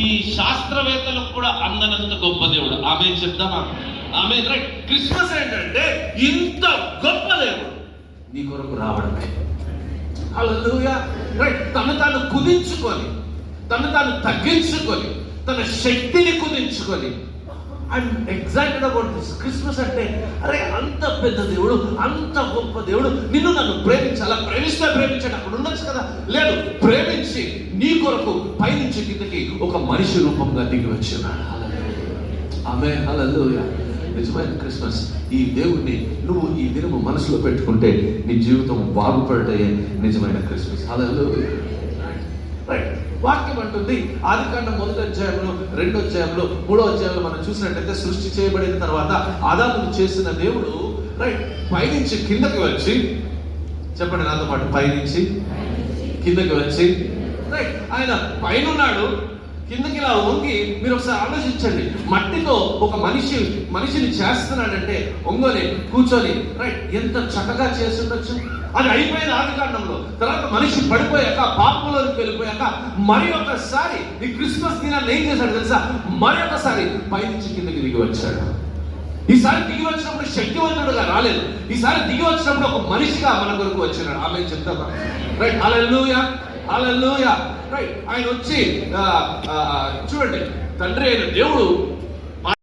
ఈ శాస్త్రవేత్తలకు కూడా అందనంత గొప్ప దేవుడు. ఆమె చెప్దామా? ఆమె రైట్. క్రిస్మస్ ఏంటంటే ఇంత గొప్ప దేవుడు నీ కొరకు రావడమే. Hallelujah right. తను తాను కుదించుకొని, తను తాను తగ్గించుకొని, తన శక్తిని కుదించుకొని, I'm excited about this. Christmas అంటే అరే అంత పెద్ద దేవుడు, అంత గొప్ప దేవుడు నిన్ను నన్ను ప్రేమించాలా? ప్రేమించాడు అక్కడ ఉండొచ్చు కదా. లేదు, ప్రేమించి నీ కొరకు పైనుంచి కిందకి ఒక మనిషి రూపంగా దిగి వచ్చినాడు. ఆమేన్, హల్లెలూయా. నిజమైన క్రిస్మస్ ఈ దేవుణ్ణి నువ్వు ఈ దినము మనసులో పెట్టుకుంటే నీ జీవితం బాగుపడే నిజమైన క్రిస్మస్. హల్లెలూయా రైట్. వాక్యం అంటుంది ఆదికాండం 1వ అధ్యాయంలో, 2వ అధ్యాయంలో, 3వ అధ్యాయంలో మనం చూసినట్లయితే సృష్టి చేయబడిన తర్వాత ఆదామును చేసిన దేవుడు రైట్ పైనుంచి కిందకి వచ్చి, చెప్పండి నాతో పాటు, పైనుంచి కిందకి వచ్చి రైట్ ఆయన పైన ఉన్నాడు, కిందకి ఇలా వంగి. మీరు ఒకసారి ఆలోచించండి, మట్టితో ఒక మనిషిని చేస్తున్నాడంటే ఒంగోని కూర్చొని రైట్ ఎంత చక్కగా చేస్తుండొచ్చు. అది అయిపోయిన ఆదికాండంలో. తర్వాత మనిషి పడిపోయాక, పాపంలోకి వెళ్ళిపోయాక మరి ఒకసారి ఈ క్రిస్మస్ దినాన్ని ఏం చేశాడు తెలుసా? మరి ఒకసారి పైనుంచి కిందకి దిగి వచ్చాడు. ఈసారి దిగి వచ్చినప్పుడు శక్తివంతుడుగా రాలేదు, ఈసారి దిగి వచ్చినప్పుడు ఒక మనిషిగా మన కొరకు వచ్చినాడు. ఆమె చెప్తామా రైట్? హల్లెలూయా, హల్లెలూయా రైట్. ఆయన వచ్చి చూడండి, తండ్రి అయిన దేవుడు